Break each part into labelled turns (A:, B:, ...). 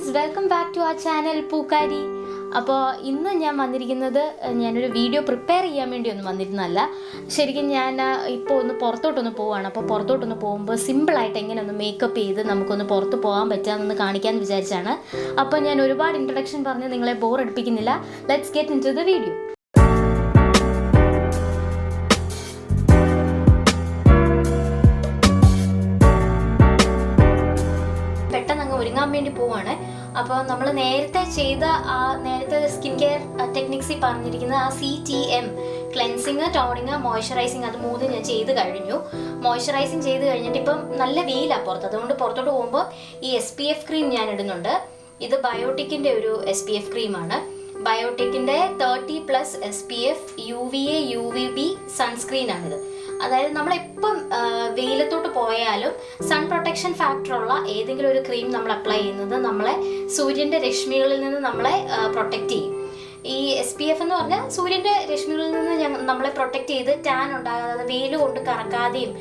A: friends, welcome back to our channel POOKKAARI. അപ്പോൾ ഇന്ന് ഞാൻ വന്നിരിക്കുന്നത് ഞാനൊരു വീഡിയോ പ്രിപ്പയർ ചെയ്യാൻ വേണ്ടി ഒന്നും വന്നിരുന്നല്ല. ശരിക്കും ഞാൻ ഇപ്പോൾ ഒന്ന് പുറത്തോട്ടൊന്ന് പോവുകയാണ്. അപ്പോൾ പുറത്തോട്ടൊന്ന് പോകുമ്പോൾ സിമ്പിളായിട്ട് എങ്ങനെ ഒന്ന് മേക്കപ്പ് ചെയ്ത് നമുക്കൊന്ന് പുറത്ത് പോകാൻ പറ്റാമെന്ന് കാണിക്കാമെന്ന് വിചാരിച്ചാണ്. അപ്പോൾ ഞാൻ ഒരുപാട് ഇൻട്രൊഡക്ഷൻ പറഞ്ഞ് നിങ്ങളെ ബോർ അടിപ്പിക്കുന്നില്ല. Let's get into the video. പെട്ടെന്ന് അങ്ങ് ഒരുങ്ങാൻ വേണ്ടി പോവാണ്. അപ്പോൾ നമ്മൾ നേരത്തെ സ്കിൻ കെയർ ടെക്നിക്സിൽ പറഞ്ഞിരിക്കുന്ന ആ CTM ക്ലെൻസിങ്, ടോണിങ്, മോയ്സ്ചറൈസിങ്, അത് മൂന്നും ഞാൻ ചെയ്ത് കഴിഞ്ഞു. മോയ്സ്ചറൈസിങ് ചെയ്ത് കഴിഞ്ഞിട്ട് ഇപ്പം നല്ല വെയിലാണ് പുറത്ത്, അതുകൊണ്ട് പുറത്തോട്ട് പോകുമ്പോൾ ഈ SPF ക്രീം ഞാൻ ഇടുന്നുണ്ട്. ഇത് ബയോട്ടിക്കിൻ്റെ ഒരു SPF ക്രീമാണ്. ബയോട്ടിക്കിൻ്റെ 30+ SPF UVA UVB സൺസ്ക്രീനാണിത്. അതായത് നമ്മളെപ്പം വെയിലത്തോട്ട് പോയാലും സൺ പ്രൊട്ടക്ഷൻ ഫാക്ടറുള്ള ഏതെങ്കിലും ഒരു ക്രീം നമ്മൾ അപ്ലൈ ചെയ്യുന്നത് നമ്മളെ സൂര്യൻ്റെ രശ്മികളിൽ നിന്ന് നമ്മളെ പ്രൊട്ടക്റ്റ് ചെയ്യും. ഈ SPF എന്ന് പറഞ്ഞാൽ സൂര്യൻ്റെ രശ്മികളിൽ നിന്ന് നമ്മളെ പ്രൊട്ടക്റ്റ് ചെയ്ത് ടാൻ ഉണ്ടാകാതെ, വെയിൽ കൊണ്ട് കറക്കാതെയും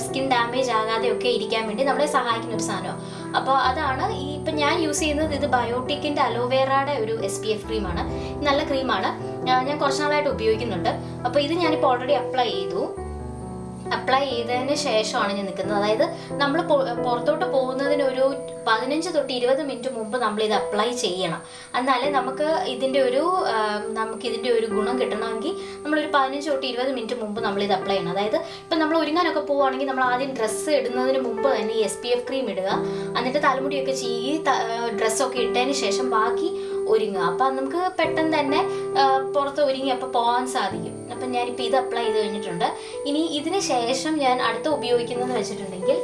A: സ്കിൻ ഡാമേജ് ആകാതെയും ഒക്കെ ഇരിക്കാൻ വേണ്ടി നമ്മളെ സഹായിക്കുന്ന ഒരു സാധനമാണ്. അപ്പോൾ അതാണ് ഇപ്പം ഞാൻ യൂസ് ചെയ്യുന്നത്. ഇത് ബയോട്ടിക്കിൻ്റെ അലോവേറയുടെ ഒരു SPF ക്രീമാണ്. നല്ല ക്രീമാണ്, ഞാൻ കുറച്ച് നാളായിട്ട് ഉപയോഗിക്കുന്നുണ്ട്. അപ്പോൾ ഇത് ഞാനിപ്പോൾ ഓൾറെഡി അപ്ലൈ ചെയ്തതിന് ശേഷമാണ് ഞാൻ നിൽക്കുന്നത്. അതായത് നമ്മൾ പുറത്തോട്ട് പോകുന്നതിന് ഒരു 15 തൊട്ട് 20 മിനിറ്റ് മുമ്പ് നമ്മളിത് അപ്ലൈ ചെയ്യണം. എന്നാലേ നമുക്ക് ഇതിൻ്റെ ഒരു ഗുണം കിട്ടണമെങ്കിൽ നമ്മളൊരു 15 തൊട്ട് 20 മിനിറ്റ് മുമ്പ് നമ്മളിത് അപ്ലൈ ചെയ്യണം. അതായത് ഇപ്പം നമ്മൾ ഒരുങ്ങാനൊക്കെ പോവുകയാണെങ്കിൽ നമ്മൾ ആദ്യം ഡ്രസ്സ് ഇടുന്നതിന് മുമ്പ് തന്നെ ഈ SPF ക്രീം ഇടുക, എന്നിട്ട് തലമുടിയൊക്കെ ചീകി ഡ്രസ്സൊക്കെ ഇട്ടതിന് ശേഷം ബാക്കി ഒരുങ്ങുക. അപ്പം നമുക്ക് പെട്ടെന്ന് തന്നെ പുറത്ത് ഒരുങ്ങി അപ്പോൾ പോകാൻ സാധിക്കും. അപ്പം ഞാനിപ്പോൾ ഇത് അപ്ലൈ ചെയ്ത് കഴിഞ്ഞിട്ടുണ്ട്. ഇനി ഇതിന് ശേഷം ഞാൻ അടുത്ത് ഉപയോഗിക്കുന്നതെന്ന് വെച്ചിട്ടുണ്ടെങ്കിൽ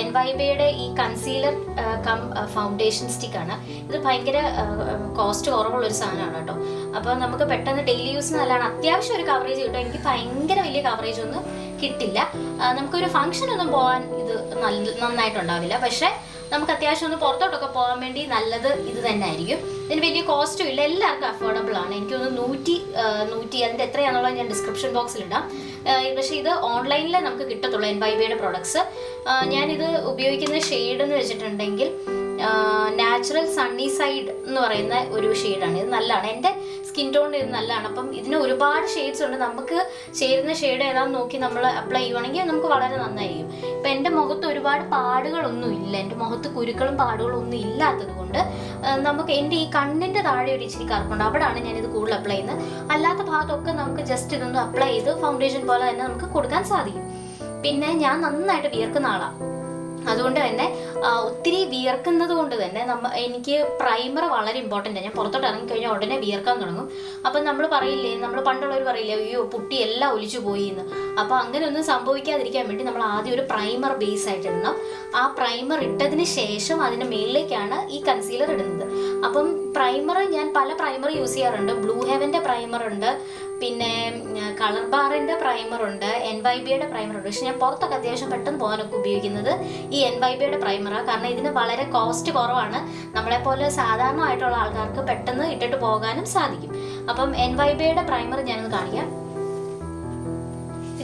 A: എൻവൈബയുടെ ഈ കൺസീലർ കം ഫൗണ്ടേഷൻ സ്റ്റിക്കാണ്. ഇത് ഭയങ്കര കോസ്റ്റ് കുറവുള്ളൊരു സാധനമാണ് കേട്ടോ. അപ്പോൾ നമുക്ക് പെട്ടെന്ന് ഡെയിലി യൂസ് നല്ലതാണ്. അത്യാവശ്യം ഒരു കവറേജ് കിട്ടും. എനിക്ക് ഭയങ്കര വലിയ കവറേജ് ഒന്നും കിട്ടില്ല. നമുക്കൊരു ഫംഗ്ഷനൊന്നും പോകാൻ ഇത് നന്നായിട്ടുണ്ടാവില്ല. പക്ഷേ നമുക്ക് അത്യാവശ്യം ഒന്ന് പുറത്തോട്ടൊക്കെ പോകാൻ വേണ്ടി നല്ലത് ഇത് തന്നെ ആയിരിക്കും. ഇതിന് വലിയ കോസ്റ്റും ഇല്ല, എല്ലാവർക്കും അഫോർഡബിൾ ആണ്. എനിക്കൊന്ന് 100 അതിൻ്റെ എത്രയാണെന്നുള്ളത് ഞാൻ ഡിസ്ക്രിപ്ഷൻ ബോക്സിലിടാം. പക്ഷേ ഇത് ഓൺലൈനിൽ നമുക്ക് കിട്ടത്തുള്ളൂ എൻവൈബയുടെ പ്രോഡക്ട്സ്. ഞാനിത് ഉപയോഗിക്കുന്ന ഷെയ്ഡ് എന്ന് വെച്ചിട്ടുണ്ടെങ്കിൽ നാച്ചുറൽ സണ്ണി സൈഡ് എന്ന് പറയുന്ന ഒരു ഷെയ്ഡാണ്. ഇത് നല്ലതാണ്, എൻ്റെ സ്കിൻ ടോണിന് ഇത് നല്ലതാണ്. അപ്പം ഇതിന് ഒരുപാട് ഷെയ്ഡ്സ് ഉണ്ട്. നമുക്ക് ചേരുന്ന ഷെയ്ഡ് ഏതാണെന്ന് നോക്കി നമ്മൾ അപ്ലൈ ചെയ്യുവാണെങ്കിൽ നമുക്ക് വളരെ നന്നായിരിക്കും. ഇപ്പം എൻ്റെ മുഖത്ത് ഒരുപാട് പാടുകളൊന്നും ഇല്ല, എൻ്റെ മുഖത്ത് കുരുക്കളും പാടുകളും ഒന്നും ഇല്ലാത്തത് കൊണ്ട് നമുക്ക് എൻ്റെ ഈ കണ്ണിൻ്റെ താഴെ ഒരു ഇച്ചിരി കറുപ്പുണ്ട്, അവിടെയാണ് ഞാനിത് കൂടുതൽ അപ്ലൈ ചെയ്യുന്നത്. അല്ലാത്ത ഭാഗത്തൊക്കെ നമുക്ക് ജസ്റ്റ് ഇതൊന്ന് അപ്ലൈ ചെയ്ത് ഫൗണ്ടേഷൻ പോലെ തന്നെ നമുക്ക് കൊടുക്കാൻ സാധിക്കും. പിന്നെ ഞാൻ നന്നായിട്ട് വിയർക്കുന്ന ആളാണ്. അതുകൊണ്ട് തന്നെ ഒത്തിരി വിയർക്കുന്നത് കൊണ്ട് തന്നെ എനിക്ക് പ്രൈമർ വളരെ ഇമ്പോർട്ടൻ്റ് ആണ്. ഞാൻ പുറത്തോട്ട് ഇറങ്ങിക്കഴിഞ്ഞാൽ ഉടനെ വിയർക്കാൻ തുടങ്ങും. അപ്പം നമ്മൾ പണ്ടുള്ളവർ പറയില്ലേ, അയ്യോ പുട്ടി എല്ലാം ഒലിച്ചു പോയി എന്ന്. അപ്പോൾ അങ്ങനെ ഒന്നും സംഭവിക്കാതിരിക്കാൻ വേണ്ടി നമ്മൾ ആദ്യം ഒരു പ്രൈമർ ബേസ് ആയിട്ട് ഇടണം. ആ പ്രൈമർ ഇട്ടതിന് ശേഷം അതിൻ്റെ മേളിലേക്കാണ് ഈ കൺസീലർ ഇടുന്നത്. അപ്പം ഞാൻ പല പ്രൈമർ യൂസ് ചെയ്യാറുണ്ട്. ബ്ലൂ ഹെവൻ്റെ പ്രൈമർ ഉണ്ട്, പിന്നെ കളർ ബാറിൻ്റെ പ്രൈമർ ഉണ്ട്, എൻവൈബയുടെ പ്രൈമർ ഉണ്ട്. പക്ഷെ ഞാൻ പുറത്തൊക്കെ അത്യാവശ്യം പെട്ടെന്ന് പോകാനൊക്കെ ഉപയോഗിക്കുന്നത് ഈ എൻവൈബയുടെ പ്രൈമറാണ്. കാരണം ഇതിന് വളരെ കോസ്റ്റ് കുറവാണ്. നമ്മളെപ്പോലെ സാധാരണമായിട്ടുള്ള ആൾക്കാർക്ക് പെട്ടെന്ന് ഇട്ടിട്ട് പോകാനും സാധിക്കും. അപ്പം എൻവൈബയുടെ പ്രൈമർ ഞാനൊന്ന് കാണിക്കാം.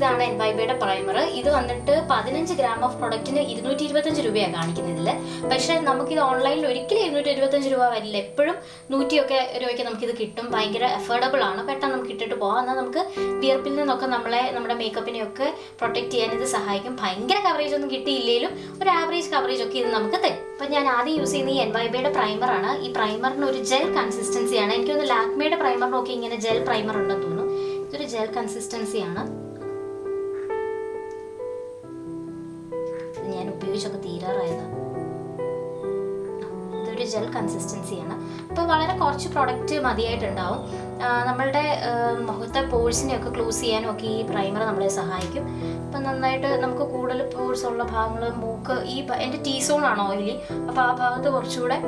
A: ഇതാണ് എൻവൈബയുടെ പ്രൈമർ. ഇത് വന്നിട്ട് 15 ഗ്രാം ഓഫ് പ്രൊഡക്റ്റിന് 225 രൂപയാണ് കാണിക്കുന്നതിൽ. പക്ഷേ നമുക്കിത് ഓൺലൈനിൽ ഒരിക്കലും 225 രൂപ വരില്ല. എപ്പോഴും 100 രൂപയ്ക്ക് നമുക്കിത് കിട്ടും. ഭയങ്കര അഫോർഡബിൾ ആണ്, പെട്ടെന്ന് നമുക്ക് ഇട്ടിട്ട് പോകാം. എന്നാൽ നമുക്ക് വിയർപ്പിൽ നിന്നൊക്കെ നമ്മുടെ മേക്കപ്പിനെയൊക്കെ പ്രൊട്ടക്ട് ചെയ്യാൻ ഇത് സഹായിക്കും. ഭയങ്കര കവറേജ് ഒന്നും കിട്ടിയില്ലെങ്കിലും ഒരു ആവറേജ് കവറേജ് ഒക്കെ ഇത് നമുക്ക് തരും. അപ്പം ഞാൻ ആദ്യം യൂസ് ചെയ്യുന്ന ഈ എൻവൈബയുടെ പ്രൈമറാണ്. ഈ പ്രൈമറിന് ഒരു ജെൽ കൺസിസ്റ്റൻസിയാണ്. എനിക്കൊന്ന് ലാക്മേയുടെ പ്രൈമർ നോക്കി ഇങ്ങനെ ജെൽ പ്രൈമർ ഉണ്ടെന്ന് തോന്നുന്നു. ഇതൊരു ജെൽ കൺസിസ്റ്റൻസിയാണ്. ഞാൻ ഉപയോഗിച്ചൊക്കെ തീരാറായതാണ്. ഇതൊരു ജെൽ കൺസിസ്റ്റൻസിയാണ്. അപ്പോൾ വളരെ കുറച്ച് പ്രൊഡക്റ്റ് മതിയായിട്ടുണ്ടാവും. നമ്മളുടെ മുഖത്തെ പോഴ്സിനെയൊക്കെ ക്ലോസ് ചെയ്യാനും ഒക്കെ ഈ പ്രൈമർ നമ്മളെ സഹായിക്കും. അപ്പം നന്നായിട്ട് നമുക്ക് കൂടുതൽ പോഴ്സ് ഉള്ള ഭാഗങ്ങൾ, മൂക്ക്, എൻ്റെ ടീ സോണാണ് ഓയിലി, അപ്പോൾ ആ ഭാഗത്ത് കുറച്ചുകൂടെ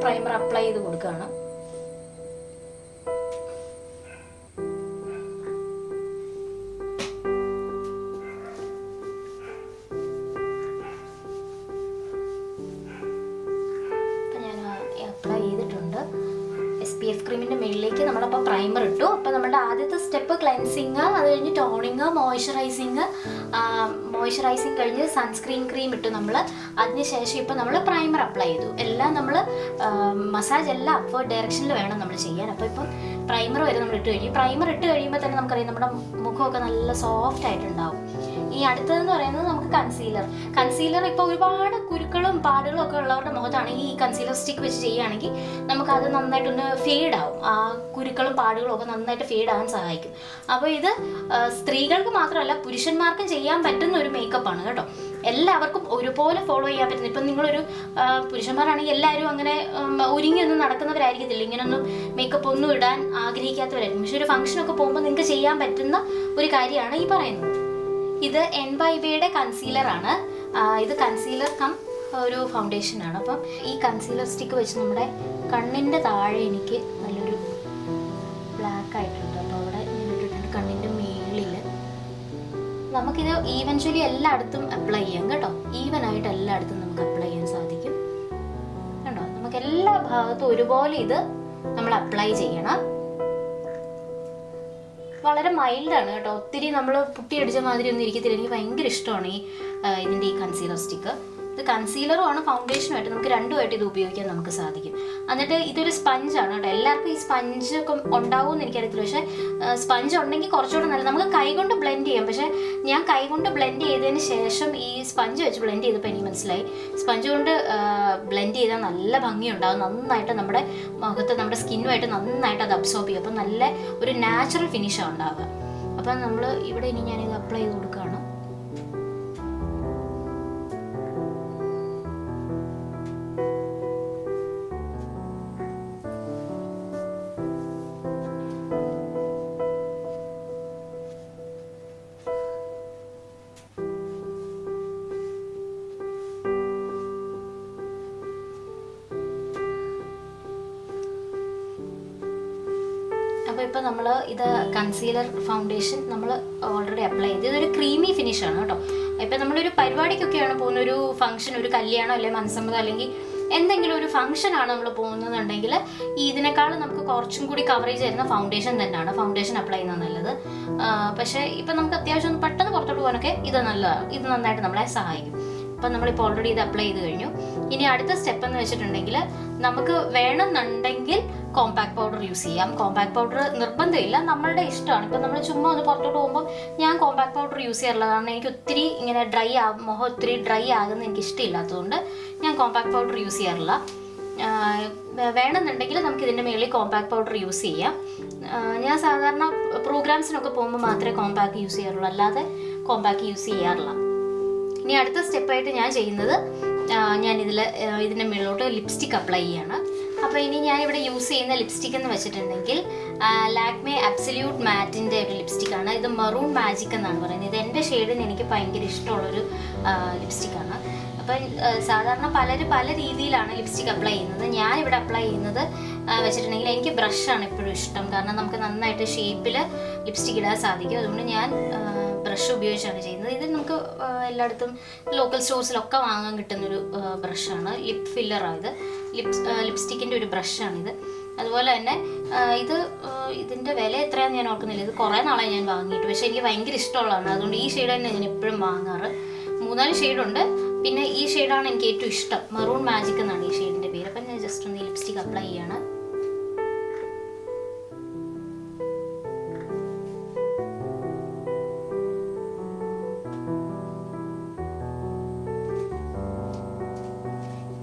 A: പ്രൈമർ അപ്ലൈ ചെയ്ത് കൊടുക്കുകയാണ്. ക്രീമിൻ്റെ മുകളിലേക്ക് നമ്മളപ്പോൾ പ്രൈമർ ഇട്ടു. അപ്പോൾ നമ്മുടെ ആദ്യത്തെ സ്റ്റെപ്പ് ക്ലെൻസിങ്, അത് കഴിഞ്ഞ് ടോണിങ്, മോയ്സ്ചറൈസിങ് കഴിഞ്ഞ് സൺസ്ക്രീൻ ക്രീം ഇട്ടു നമ്മൾ. അതിനുശേഷം ഇപ്പോൾ നമ്മൾ പ്രൈമർ അപ്ലൈ ചെയ്തു. എല്ലാം നമ്മൾ മസാജ് എല്ലാം അപ്വേർഡ് ഡയറക്ഷനിൽ വേണം നമ്മൾ ചെയ്യാൻ. അപ്പോൾ ഇപ്പം പ്രൈമർ വരെ നമ്മൾ ഇട്ട് കഴിഞ്ഞു. പ്രൈമർ ഇട്ട് കഴിയുമ്പോൾ തന്നെ നമുക്കറിയാം നമ്മുടെ മുഖമൊക്കെ നല്ല സോഫ്റ്റ് ആയിട്ടുണ്ടാവും. ഈ അടുത്തതെന്ന് പറയുന്നത് നമുക്ക് കൺസീലർ ഇപ്പോൾ ഒരുപാട് കുരുക്കളും പാടുകളും ഒക്കെ ഉള്ളവരുടെ മുഖത്താണെങ്കിൽ ഈ കൺസീലർ സ്റ്റിക്ക് വെച്ച് ചെയ്യുകയാണെങ്കിൽ നമുക്കത് നന്നായിട്ടൊന്ന് ഫെയ്ഡ് ആവും. ആ കുരുക്കളും പാടുകളും ഒക്കെ നന്നായിട്ട് ഫെയ്ഡ് ആവാൻ സഹായിക്കും. അപ്പോൾ ഇത് സ്ത്രീകൾക്ക് മാത്രമല്ല പുരുഷന്മാർക്കും ചെയ്യാൻ പറ്റുന്ന ഒരു മേക്കപ്പാണ് കേട്ടോ. എല്ലാവർക്കും ഒരുപോലെ ഫോളോ ചെയ്യാൻ പറ്റുന്നത്. ഇപ്പം നിങ്ങളൊരു പുരുഷന്മാരാണെങ്കിൽ എല്ലാവരും അങ്ങനെ ഒരുങ്ങിയൊന്നും നടക്കുന്നവരായിരിക്കത്തില്ല, ഇങ്ങനൊന്നും മേക്കപ്പ് ഒന്നും ഇടാൻ ആഗ്രഹിക്കാത്തവരായിരിക്കും. പക്ഷെ ഒരു ഫംഗ്ഷനൊക്കെ പോകുമ്പോൾ നിങ്ങൾക്ക് ചെയ്യാൻ പറ്റുന്ന ഒരു കാര്യമാണ് ഈ പറയുന്നത്. ഇത് MYBയുടെ കൺസീലറാണ്. ഇത് കൺസീലർ കം ഒരു ഫൗണ്ടേഷനാണ്. അപ്പം ഈ കൺസീലർ സ്റ്റിക്ക് വെച്ച് നമ്മുടെ കണ്ണിൻ്റെ താഴെ എനിക്ക് നല്ലൊരു ബ്ലാക്ക് ആയിട്ടുണ്ട്. അപ്പോൾ അവിടെ ഞാൻ ഇട്ടിട്ടുണ്ട് കണ്ണിൻ്റെ മേളിൽ. നമുക്കിത് ഈവൻച്വലി എല്ലായിടത്തും അപ്ലൈ ചെയ്യാം കേട്ടോ. ഈവനായിട്ട് എല്ലായിടത്തും നമുക്ക് അപ്ലൈ ചെയ്യാൻ സാധിക്കും കേട്ടോ. നമുക്ക് എല്ലാ ഭാഗത്തും ഒരുപോലെ ഇത് നമ്മൾ അപ്ലൈ ചെയ്യണം. വളരെ മൈൽഡാണ് കേട്ടോ. ഒത്തിരി നമ്മൾ പുട്ടിയടിച്ച മാതിരി ഒന്നും ഇരിക്കത്തില്ല. എനിക്ക് ഭയങ്കര ഇഷ്ടമാണ് ഇതിൻ്റെ ഈ കൺസീലർ സ്റ്റിക്ക്. ഇത് കൺസീലറുമാണ് ഫൗണ്ടേഷനുമായിട്ട് നമുക്ക് രണ്ടുമായിട്ട് ഇത് ഉപയോഗിക്കാൻ നമുക്ക് സാധിക്കും. എന്നിട്ട് ഇതൊരു സ്പഞ്ചാണ് കേട്ടോ. എല്ലാവർക്കും ഈ സ്പഞ്ച് ഒക്കെ ഉണ്ടാവുമെന്ന് എനിക്കറിയത്തില്ല. പക്ഷേ സ്പഞ്ച് ഉണ്ടെങ്കിൽ കുറച്ചുകൂടെ നല്ല. നമുക്ക് കൈകൊണ്ട് ബ്ലെൻഡ് ചെയ്യാം. പക്ഷേ ഞാൻ കൈകൊണ്ട് ബ്ലെൻഡ് ചെയ്തതിന് ശേഷം ഈ സ്പഞ്ച് വെച്ച് ബ്ലെൻഡ് ചെയ്തപ്പോൾ എനിക്ക് മനസ്സിലായി സ്പഞ്ച് കൊണ്ട് ബ്ലെൻഡ് ചെയ്താൽ നല്ല ഭംഗിയുണ്ടാകും. നന്നായിട്ട് നമ്മുടെ മുഖത്ത് നമ്മുടെ സ്കിന്നുമായിട്ട് നന്നായിട്ട് അത് അബ്സോർബ് ചെയ്യും. അപ്പം നല്ല ഒരു നാച്ചുറൽ ഫിനിഷാണ് ഉണ്ടാവുക. അപ്പം നമ്മൾ ഇവിടെ ഇനി ഞാനിത് അപ്ലൈ ചെയ്ത് കൊടുക്കുകയാണ്. അപ്പോൾ ഇപ്പോൾ നമ്മൾ ഇത് കൺസീലർ ഫൗണ്ടേഷൻ നമ്മൾ ഓൾറെഡി അപ്ലൈ ചെയ്ത് ഇതൊരു ക്രീമി ഫിനിഷാണ് കേട്ടോ. ഇപ്പോൾ നമ്മളൊരു പരിപാടിക്കൊക്കെയാണ് പോകുന്ന, ഒരു ഫംഗ്ഷൻ, ഒരു കല്യാണം അല്ലെങ്കിൽ മനസ്സമ്മതം അല്ലെങ്കിൽ എന്തെങ്കിലും ഒരു ഫംഗ്ഷനാണ് നമ്മൾ പോകുന്നതെന്നുണ്ടെങ്കിൽ ഇതിനേക്കാളും നമുക്ക് കുറച്ചും കൂടി കവറേജ് തരുന്ന ഫൗണ്ടേഷൻ തന്നെയാണ്. ഫൗണ്ടേഷൻ അപ്ലൈ ചെയ്യുന്നത് നല്ലത്. പക്ഷേ ഇപ്പം നമുക്ക് അത്യാവശ്യം പെട്ടെന്ന് പുറത്തോട്ട് പോകാനൊക്കെ ഇത് നന്നായിട്ട് നമ്മളെ സഹായിക്കും. അപ്പം നമ്മളിപ്പോൾ ഓൾറെഡി ഇത് അപ്ലൈ ചെയ്ത് കഴിഞ്ഞു. ഇനി അടുത്ത സ്റ്റെപ്പ് എന്ന് വെച്ചിട്ടുണ്ടെങ്കിൽ നമുക്ക് വേണമെന്നുണ്ടെങ്കിൽ കോമ്പാക്ട് പൗഡർ യൂസ് ചെയ്യാം. കോമ്പാക്ട് പൗഡർ നിർബന്ധമില്ല, നമ്മളുടെ ഇഷ്ടമാണ്. ഇപ്പം നമ്മൾ ചുമ്മാ ഒന്ന് പുറത്തോട്ട് പോകുമ്പോൾ ഞാൻ കോമ്പാക്ട് പൗഡർ യൂസ് ചെയ്യാറുള്ളത്. കാരണം എനിക്ക് ഒത്തിരി ഇങ്ങനെ മുഖം ഒത്തിരി ഡ്രൈ ആകുന്ന എനിക്ക് ഇഷ്ടമില്ലാത്തതുകൊണ്ട് ഞാൻ കോമ്പാക്ട് പൗഡർ യൂസ് ചെയ്യാറില്ല. വേണമെന്നുണ്ടെങ്കിൽ നമുക്ക് ഇതിൻ്റെ മുകളിൽ കോമ്പാക്ട് പൗഡർ യൂസ് ചെയ്യാം. ഞാൻ സാധാരണ പ്രോഗ്രാംസിനൊക്കെ പോകുമ്പോൾ മാത്രമേ കോമ്പാക്ട് യൂസ് ചെയ്യാറുള്ളൂ, അല്ലാതെ കോമ്പാക്ട് യൂസ് ചെയ്യാറില്ല. ഇനി അടുത്ത സ്റ്റെപ്പായിട്ട് ഞാൻ ചെയ്യുന്നത് ഇതിൻ്റെ മുകളിലോട്ട് ലിപ്സ്റ്റിക് അപ്ലൈ ചെയ്യാണ്. അപ്പോൾ ഇനി ഞാനിവിടെ യൂസ് ചെയ്യുന്ന ലിപ്സ്റ്റിക് എന്ന് വെച്ചിട്ടുണ്ടെങ്കിൽ ലാക്മേ അബ്സല്യൂട്ട് മാറ്റിൻ്റെ ഒരു ലിപ്സ്റ്റിക്കാണ്. ഇത് മെറൂൺ മാജിക് എന്നാണ് പറയുന്നത്. ഇത് എൻ്റെ ഷെയ്ഡിന് എനിക്ക് ഭയങ്കര ഇഷ്ടമുള്ളൊരു ലിപ്സ്റ്റിക്കാണ്. അപ്പം സാധാരണ പലരും പല രീതിയിലാണ് ലിപ്സ്റ്റിക് അപ്ലൈ ചെയ്യുന്നത്. ഞാനിവിടെ അപ്ലൈ ചെയ്യുന്നത് വെച്ചിട്ടുണ്ടെങ്കിൽ എനിക്ക് ബ്രഷാണ് എപ്പോഴും ഇഷ്ടം. കാരണം നമുക്ക് നന്നായിട്ട് ഷേപ്പിൽ ലിപ്സ്റ്റിക് ഇടാൻ സാധിക്കും. അതുകൊണ്ട് ഞാൻ ബ്രഷ് ഉപയോഗിച്ചാണ് ചെയ്യുന്നത്. ഇത് നമുക്ക് എല്ലായിടത്തും ലോക്കൽ സ്റ്റോഴ്സിലൊക്കെ വാങ്ങാൻ കിട്ടുന്നൊരു ബ്രഷാണ്. ലിപ് ഫില്ലറാണ് ഇത്. ലിപ്സ്റ്റിക്കിൻ്റെ ഒരു ബ്രഷാണിത്. അതുപോലെ തന്നെ ഇതിൻ്റെ വില എത്രയാണെന്ന് ഞാൻ ഓർക്കുന്നില്ല. ഇത് കുറേ നാളായി ഞാൻ വാങ്ങിയിട്ട്, പക്ഷേ എനിക്ക് ഭയങ്കര ഇഷ്ടമുള്ളതാണ്. അതുകൊണ്ട് ഈ ഷെയ്ഡ് തന്നെ ഞാൻ എപ്പോഴും വാങ്ങാറ്. 3-4 ഷെയ്ഡുണ്ട്. പിന്നെ ഈ ഷെയ്ഡാണ് എനിക്ക് ഏറ്റവും ഇഷ്ടം. മെറൂൺ മാജിക് എന്നാണ് ഈ ഷെയ്ഡിൻ്റെ പേര്. അപ്പം ഞാൻ ജസ്റ്റ് ഒന്ന് ഈ ലിപ്സ്റ്റിക് അപ്ലൈ ചെയ്യാണ്.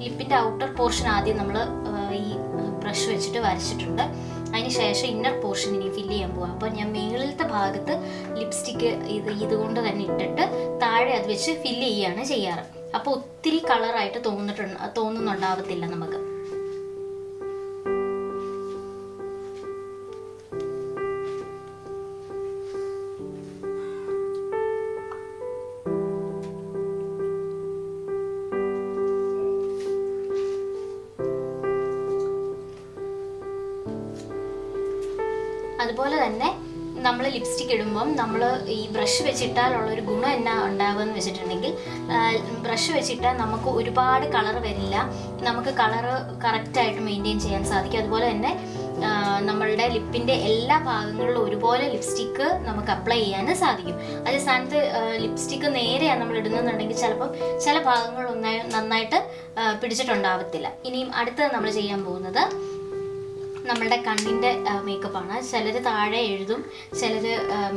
A: ലിപ്പിൻ്റെ ഔട്ടർ പോർഷൻ ആദ്യം നമ്മൾ ഈ ബ്രഷ് വെച്ചിട്ട് വരച്ചിട്ടുണ്ട്. അതിന് ശേഷം ഇന്നർ പോർഷൻ ഇനി ഫില്ല് ചെയ്യാൻ പോകാം. അപ്പോൾ ഞാൻ മുകളിലത്തെ ഭാഗത്ത് ലിപ്സ്റ്റിക്ക് ഇതുകൊണ്ട് തന്നെ ഇട്ടിട്ട് താഴെ അത് വെച്ച് ഫില്ല് ചെയ്യുകയാണ് ചെയ്യാറ്. അപ്പോൾ ഒത്തിരി കളറായിട്ട് തോന്നുന്നുണ്ടാവത്തില്ല നമുക്ക്. അതുപോലെ തന്നെ നമ്മൾ ലിപ്സ്റ്റിക് ഇടുമ്പം നമ്മൾ ഈ ബ്രഷ് വെച്ചിട്ടാലുള്ളൊരു ഗുണം എന്നാ ഉണ്ടാവുകയെന്ന് വെച്ചിട്ടുണ്ടെങ്കിൽ ബ്രഷ് വെച്ചിട്ടാൽ നമുക്ക് ഒരുപാട് കളർ വരില്ല. നമുക്ക് കളറ് കറക്റ്റായിട്ട് മെയിൻറ്റെയിൻ ചെയ്യാൻ സാധിക്കും. അതുപോലെ തന്നെ നമ്മളുടെ ലിപ്പിൻ്റെ എല്ലാ ഭാഗങ്ങളിലും ഒരുപോലെ ലിപ്സ്റ്റിക്ക് നമുക്ക് അപ്ലൈ ചെയ്യാൻ സാധിക്കും. അതേ സ്ഥാനത്ത് ലിപ്സ്റ്റിക്ക് നേരെയാണ് നമ്മൾ ഇടുന്നുണ്ടെങ്കിൽ ചിലപ്പം ചില ഭാഗങ്ങൾ നന്നായിട്ട് പിടിച്ചിട്ടുണ്ടാവത്തില്ല. ഇനിയും അടുത്തത് നമ്മൾ ചെയ്യാൻ പോകുന്നത് നമ്മളുടെ കണ്ണിൻ്റെ മേക്കപ്പാണ്. ചിലർ താഴെ എഴുതും, ചിലർ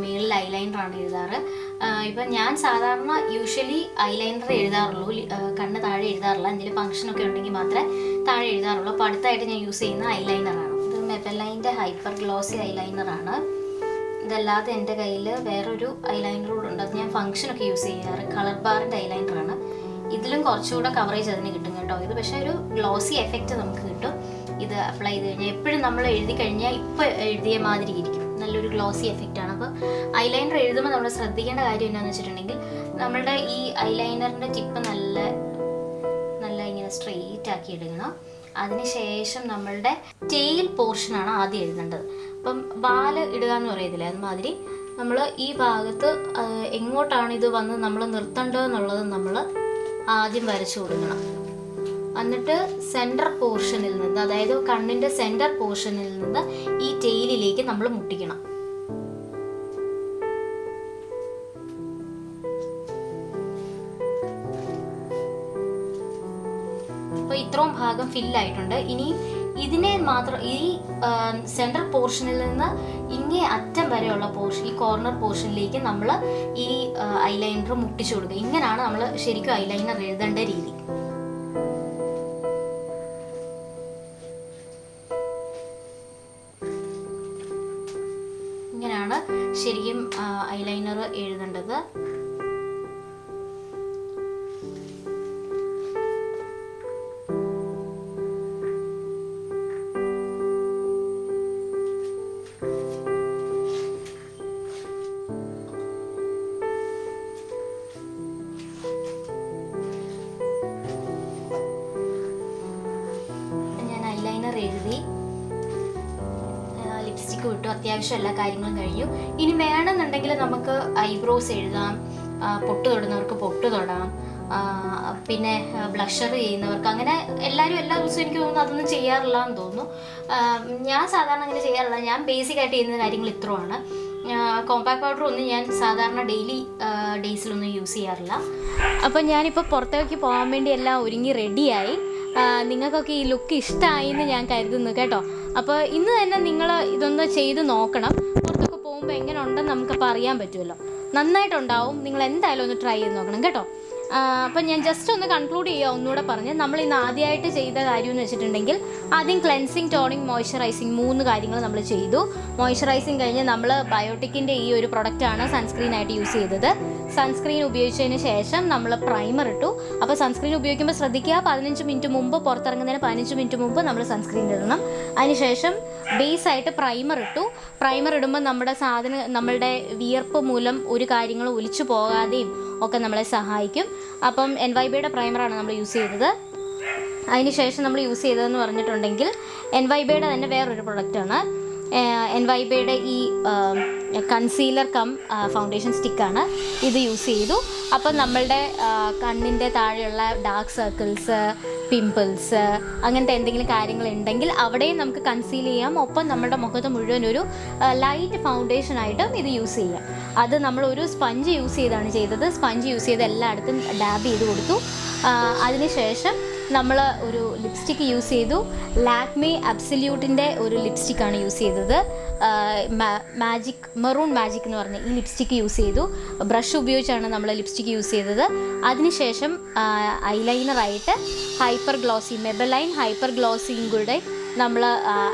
A: മേളിൽ ഐലൈനറാണ് എഴുതാറ്. ഇപ്പം ഞാൻ സാധാരണ യൂഷ്വലി ഐലൈനർ എഴുതാറുള്ളൂ, കണ്ണ് താഴെ എഴുതാറില്ല. എന്തെങ്കിലും ഫംഗ്ഷനൊക്കെ ഉണ്ടെങ്കിൽ മാത്രമേ താഴെ എഴുതാറുള്ളൂ. അപ്പോൾ അടുത്തായിട്ട് ഞാൻ യൂസ് ചെയ്യുന്ന ഐലൈനറാണ്. ഇത് മെബെലൈൻ്റെ ഹൈപ്പർ ഗ്ലോസി ഐലൈനറാണ്. ഇതല്ലാതെ എൻ്റെ കയ്യിൽ വേറൊരു ഐലൈനർ കൂടെ ഉണ്ട്, അത് ഞാൻ ഫംഗ്ഷനൊക്കെ യൂസ് ചെയ്യാറ്. കളർ ബാറിൻ്റെ ഐലൈനറാണ്. ഇതിലും കുറച്ചുകൂടെ കവറേജ് അതിന് കിട്ടും കേട്ടോ. ഇത് പക്ഷേ ഒരു ഗ്ലോസി എഫക്റ്റ് നമുക്ക് കിട്ടും ഇത് അപ്ലൈ ചെയ്ത് കഴിഞ്ഞാൽ. എപ്പോഴും നമ്മൾ എഴുതി കഴിഞ്ഞാൽ ഇപ്പോൾ എഴുതിയ മാതിരി ഇരിക്കും, നല്ലൊരു ഗ്ലോസി എഫക്റ്റാണ്. അപ്പോൾ ഐലൈനർ എഴുതുമ്പോൾ നമ്മൾ ശ്രദ്ധിക്കേണ്ട കാര്യം എന്താണെന്ന് വെച്ചിട്ടുണ്ടെങ്കിൽ നമ്മളുടെ ഈ ഐലൈനറിൻ്റെ ടിപ്പ് നല്ല ഇങ്ങനെ സ്ട്രെയിറ്റ് ആക്കി എടുക്കണം. അതിനുശേഷം നമ്മളുടെ ടെയിൽ പോർഷനാണ് ആദ്യം എഴുതേണ്ടത്. അപ്പം വാല് ഇടുക എന്ന് പറയത്തില്ലേ, അതുമാതിരി നമ്മൾ ഈ ഭാഗത്ത് എങ്ങോട്ടാണ് ഇത് വന്ന് നമ്മൾ നിർത്തേണ്ടതെന്നുള്ളത് നമ്മൾ ആദ്യം വരച്ചു കൊടുക്കണം. എന്നിട്ട് സെൻറ്റർ പോർഷനിൽ നിന്ന്, അതായത് കണ്ണിൻ്റെ സെൻറ്റർ പോർഷനിൽ നിന്ന് ഈ ടെയിലിലേക്ക് നമ്മൾ മുട്ടിക്കണം. അപ്പോൾ ഇത്രയും ഭാഗം ഫില്ലായിട്ടുണ്ട്. ഇനി ഇതിനെ മാത്രം ഈ സെൻട്രൽ പോർഷനിൽ നിന്ന് ഇങ്ങേ അറ്റം വരെയുള്ള പോർഷൻ, ഈ കോർണർ പോർഷനിലേക്ക് നമ്മൾ ഈ ഐലൈനർ മുട്ടിച്ചു കൊടുക്കുക. ഇങ്ങനെയാണ് നമ്മൾ ശരിക്കും ഐലൈനർ എഴുതേണ്ട രീതി. ഇങ്ങനെയാണ് ശരിക്കും ഐലൈനർ എഴുതേണ്ടത്. എഴുതി ലിപ്സ്റ്റിക്ക് വിട്ടു, അത്യാവശ്യം എല്ലാ കാര്യങ്ങളും കഴിഞ്ഞു. ഇനി വേണമെന്നുണ്ടെങ്കിൽ നമുക്ക് ഐബ്രോസ് എഴുതാം, പൊട്ട് തൊടുന്നവർക്ക് പൊട്ട് തൊടാം, പിന്നെ ബ്ലഷർ ചെയ്യുന്നവർക്ക്, അങ്ങനെ എല്ലാവരും എല്ലാ ദിവസവും എനിക്ക് തോന്നുന്നു അതൊന്നും ചെയ്യാറില്ല എന്ന് തോന്നുന്നു. ഞാൻ സാധാരണ അങ്ങനെ ചെയ്യാറില്ല. ഞാൻ ബേസിക് ആയിട്ട് ചെയ്യുന്ന കാര്യങ്ങൾ ഇത്രയാണ്. കോമ്പാക്ട് പൗഡർ ഒന്നും ഞാൻ സാധാരണ ഡെയിലി ഡേയ്സിലൊന്നും യൂസ് ചെയ്യാറില്ല. അപ്പം ഞാനിപ്പോൾ പുറത്തേക്ക് പോകാൻ വേണ്ടി എല്ലാം ഒരുങ്ങി റെഡിയായി. നിങ്ങൾക്കൊക്കെ ഈ ലുക്ക് ഇഷ്ടമായി എന്ന് ഞാൻ കരുതുന്നു കേട്ടോ. അപ്പോൾ ഇന്ന് തന്നെ നിങ്ങൾ ഇതൊന്ന് ചെയ്ത് നോക്കണം. പുറത്തൊക്കെ പോകുമ്പോൾ എങ്ങനെ ഉണ്ടെന്ന് നമുക്കപ്പോൾ അറിയാൻ പറ്റുമല്ലോ. നന്നായിട്ടുണ്ടാവും. നിങ്ങൾ എന്തായാലും ഒന്ന് ട്രൈ ചെയ്ത് നോക്കണം കേട്ടോ. അപ്പം ഞാൻ ജസ്റ്റ് ഒന്ന് കൺക്ലൂഡ് ചെയ്യുക, ഒന്നുകൂടെ പറഞ്ഞ്. നമ്മൾ ഇന്ന് ആദ്യമായിട്ട് ചെയ്ത കാര്യം എന്ന് വെച്ചിട്ടുണ്ടെങ്കിൽ ആദ്യം ക്ലെൻസിങ്, ടോണിങ്, മോയ്സ്ചറൈസിങ് 3 കാര്യങ്ങൾ നമ്മൾ ചെയ്തു. മോയ്സ്ചറൈസിങ് കഴിഞ്ഞ് നമ്മൾ ബയോട്ടിക്കിൻ്റെ ഈ ഒരു പ്രൊഡക്റ്റാണ് സൺസ്ക്രീനായിട്ട് യൂസ് ചെയ്തത്. സൺസ്ക്രീൻ ഉപയോഗിച്ചതിന് ശേഷം നമ്മൾ പ്രൈമർ ഇട്ടു. അപ്പോൾ സൺസ്ക്രീൻ ഉപയോഗിക്കുമ്പോൾ ശ്രദ്ധിക്കുക, 15 മിനിറ്റ് മുമ്പ്, പുറത്തിറങ്ങുന്നതിന് 15 മിനിറ്റ് മുമ്പ് നമ്മൾ സൺസ്ക്രീൻ ഇടണം. അതിനുശേഷം ബേസായിട്ട് പ്രൈമർ ഇട്ടു. പ്രൈമർ ഇടുമ്പോൾ നമ്മളുടെ വിയർപ്പ് മൂലം ഒരു കാര്യങ്ങളും ഒലിച്ചു പോകാതെയും ഒക്കെ നമ്മളെ സഹായിക്കും. അപ്പം NYBയുടെ പ്രൈമറാണ് നമ്മൾ യൂസ് ചെയ്തത്. അതിനുശേഷം നമ്മൾ യൂസ് ചെയ്തതെന്ന് പറഞ്ഞിട്ടുണ്ടെങ്കിൽ NYBയുടെ തന്നെ വേറൊരു പ്രൊഡക്റ്റാണ്. NYBയുടെ ഈ കൺസീലർ കം ഫൗണ്ടേഷൻ സ്റ്റിക്കാണ്. ഇത് യൂസ് ചെയ്തു. അപ്പം നമ്മളുടെ കണ്ണിൻ്റെ താഴെയുള്ള ഡാർക്ക് സർക്കിൾസ്, പിമ്പിൾസ്, അങ്ങനത്തെ എന്തെങ്കിലും കാര്യങ്ങളുണ്ടെങ്കിൽ അവിടെയും നമുക്ക് കൺസീൽ ചെയ്യാം. ഒപ്പം നമ്മുടെ മുഖത്ത് മുഴുവൻ ഒരു ലൈറ്റ് ഫൗണ്ടേഷനായിട്ടും ഇത് യൂസ് ചെയ്യാം. അത് നമ്മളൊരു സ്പഞ്ച് യൂസ് ചെയ്താണ് ചെയ്തത്. സ്പഞ്ച് യൂസ് ചെയ്ത് എല്ലായിടത്തും ഡാബ് ചെയ്ത് കൊടുത്തു. അതിനുശേഷം നമ്മൾ ഒരു ലിപ്സ്റ്റിക്ക് യൂസ് ചെയ്തു. ലാക്മേ അബ്സല്യൂട്ടിൻ്റെ ഒരു ലിപ്സ്റ്റിക്കാണ് യൂസ് ചെയ്തത്. മെറൂൺ മാജിക് എന്ന് പറഞ്ഞ ഈ ലിപ്സ്റ്റിക്ക് യൂസ് ചെയ്തു. ബ്രഷ് ഉപയോഗിച്ചാണ് നമ്മൾ ലിപ്സ്റ്റിക്ക് യൂസ് ചെയ്തത്. അതിനുശേഷം ഐലൈനറായിട്ട് ഹൈപ്പർ ഗ്ലോസി, മെബെലൈൻ ഹൈപ്പർ ഗ്ലോസിയും കൂടെ നമ്മൾ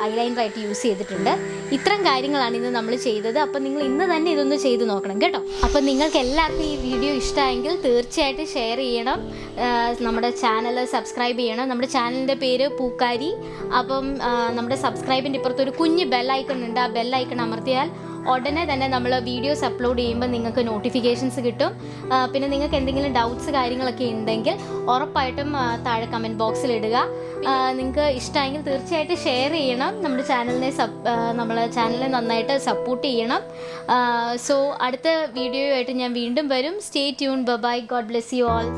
A: ഐലൈനറായിട്ട് യൂസ് ചെയ്തിട്ടുണ്ട്. ഇത്തരം കാര്യങ്ങളാണ് ഇന്ന് നമ്മൾ ചെയ്തത്. അപ്പം നിങ്ങൾ ഇന്ന് തന്നെ ഇതൊന്ന് ചെയ്ത് നോക്കണം കേട്ടോ. അപ്പം നിങ്ങൾക്ക് എല്ലാവർക്കും ഈ വീഡിയോ ഇഷ്ടമായെങ്കിൽ തീർച്ചയായിട്ടും ഷെയർ ചെയ്യണം. നമ്മുടെ ചാനൽ സബ്സ്ക്രൈബ് ചെയ്യണം. നമ്മുടെ ചാനലിൻ്റെ പേര് പൂക്കാരി. അപ്പം നമ്മുടെ സബ്സ്ക്രൈബിൻ്റെ ഇപ്പുറത്തൊരു കുഞ്ഞ് ബെല്ലൈക്കൺ ഉണ്ട്. ആ ബെല്ലൈക്കൺ അമർത്തിയാൽ ഉടനെ തന്നെ നമ്മൾ വീഡിയോസ് അപ്ലോഡ് ചെയ്യുമ്പോൾ നിങ്ങൾക്ക് നോട്ടിഫിക്കേഷൻസ് കിട്ടും. പിന്നെ നിങ്ങൾക്ക് എന്തെങ്കിലും ഡൗട്ട്സ് കാര്യങ്ങളൊക്കെ ഉണ്ടെങ്കിൽ ഉറപ്പായിട്ടും താഴെ കമൻറ്റ് ബോക്സിൽ ഇടുക. നിങ്ങൾക്ക് ഇഷ്ടമായെങ്കിൽ തീർച്ചയായിട്ടും ഷെയർ ചെയ്യണം. നമ്മുടെ ചാനലിനെ നന്നായിട്ട് സപ്പോർട്ട് ചെയ്യണം. സോ അടുത്ത വീഡിയോയുമായിട്ട് ഞാൻ വീണ്ടും വരും. Stay tune. Bye. God bless you all.